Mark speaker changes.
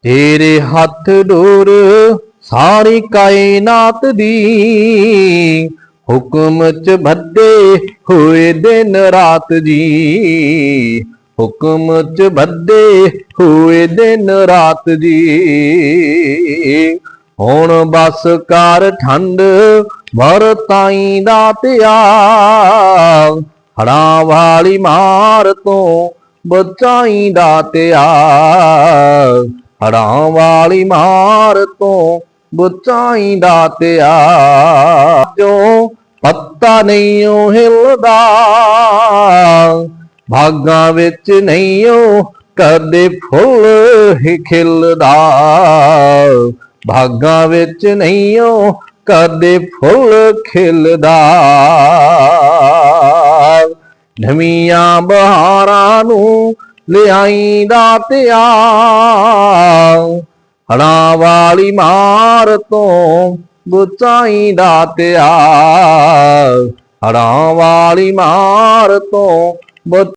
Speaker 1: तेरे हथ डोर सारी कायनात दी, हुक्म च बद्धे हुए दिन रात जी, हुक्म च बद्धे हुए दिन रात जी। हुण बस कर ठंड वरताई दातिया, हड़ां वाली मार तो बचाई दातिया, हड़ां वाली मार तो बचाई दातिया। जो पत्ता नहीं ओ हिलदा, भागां विच नहीं ओ कदे फुल ही खिलदा, भागां विच नहीं ओ कदे फुल खिलदा। नवीआं बहारां नूं लिआई दातिया, हड़ां वाली मार तो बचाई दातिया, हड़ां वाली मार तो